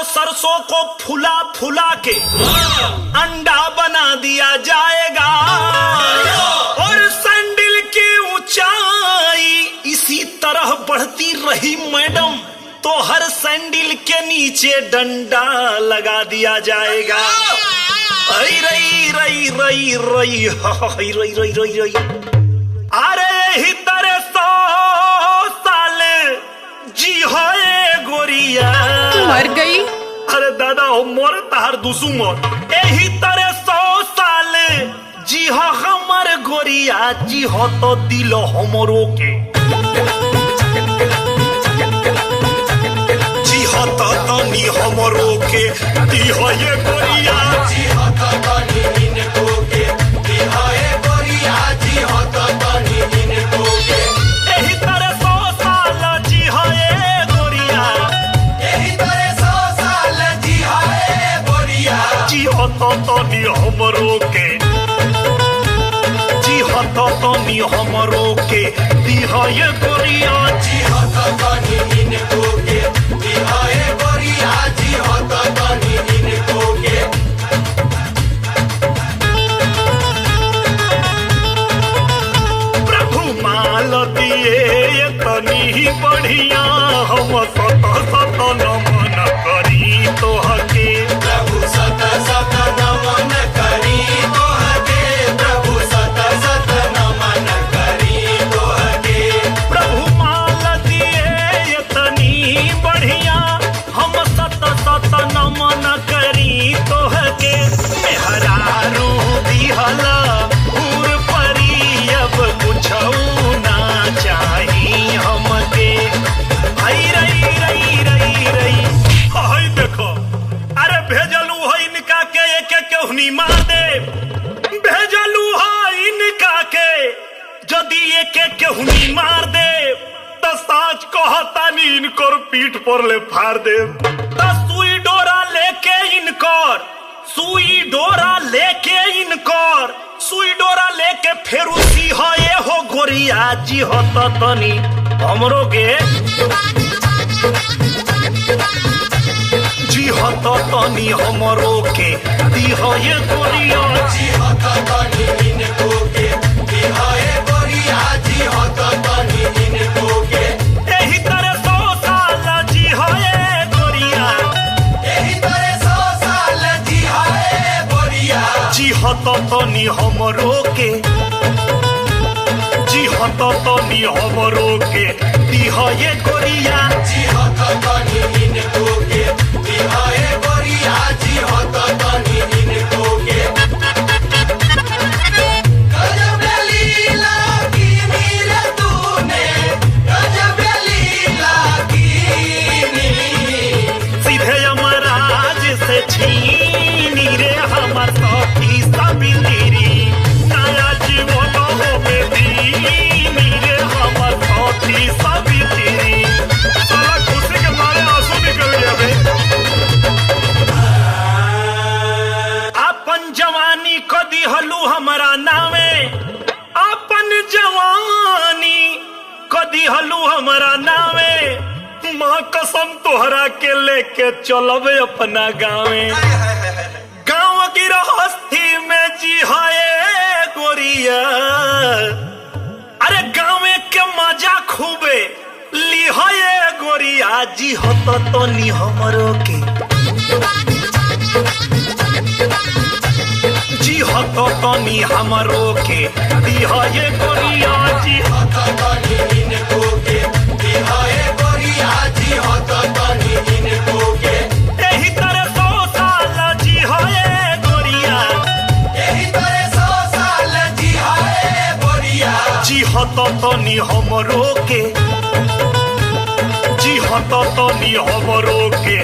सरसों को फुला फुला के अंडा बना दिया जाएगा और सैंडल की ऊंचाई इसी तरह बढ़ती रही मैडम तो हर सैंडल के नीचे डंडा लगा दिया जाएगा। रई रई रई रई रई रई रई रई रई रई। अरे ही तरह 100 साल जी है गोरिया मर गई। अरे दादा हो मोर तार दुसु मोर यही तरह 100 साल जी हो हमर गोरिया जी हो तो दिलो हमरो के जी हो तो तनी हमरो के दी हो ये गोरिया जी हो तो तनी इनको के दी हो ये गोरिया जी हो तो तनी इनको के यही तरह 100 साल जी हो ये गोरिया यही तरह 100 साल जी हो ये गोरिया जी हो तो तनी हमरो के जी हो तो तनी हमरो के दी हो ये गोरिया जी हो तो तनी इनको के दी हो ये गोरिया जी हो तो तनी इनको के। प्रभु माल दिए तनी बढ़िया हम सत सत नमन करी तो हके प्रभु सत सत नमन करी तो हके प्रभु सत सत नमन करी तो हके। प्रभु माल दिए तनी बढ़िया हम सत सत नमन करी तो हके मेहरारू दिहला उर परी अब कुछऊ ना चाही हमके। आई रई रई रई रई हाय देखो अरे भेजलू है इनका के एक एक केहनी मार दे भेजलू है इनका के यदि एक एक केहनी मार दे तो साच कहतानी इनकर पीठ पर ले फाड़ दे तो सुई डोरा लेके इनकर सुई डोरा लेके इनकर सुई डोरा लेके फेर उसी हो ये हो गोरिया जी हो तो तनी हमरो के जी हो तो तनी हमरो के दी हो ये गोरिया जी हो तो तनी इनको के दी हो ये गोरिया जी हो तो तनी इनको के यही तरह 100 साल जी हो ये गोरिया यही तरह 100 साल जी हो ये गोरिया जी हो तो तनी हमरो के जी हो तो तनी हमरो के दी हो ये गोरिया जी हो तो तनी इनको के दी हो ये गोरिया जी हो तो तनी इनको के। गजब लीला की मीरा तूने गजब लीला की सीधे यमराज से छीनी रे हमर सखी सबिंदरी नया जीवन हो बेदीनी रे हमर सखी सबिंदरी। साला खुशी के मारे आंसू निकल गया बे। अपन जवानी को दिहलू हमारा नामे अपन जवानी को दिहलू हमारा नामे माँ कसम तोहरा के लेके चलबे अपना गाँवे गाँव की गृहस्थी में जी है गोरिया अरे गाँवे के मजा खूबे ली है गोरिया जी हो तो तनी हमरो के जी हो तो तनी हमरो के दी हो ये गोरिया जी हो तो तनी इनको के दी हो ये गोरिया जी हो तो तनी इनको के यही तरह 100 साल जी हो ये गोरिया यही तरह 100 साल जी हो ये गोरिया जी हो तो तनी हमरो के जी हो तो तनी हमरो के।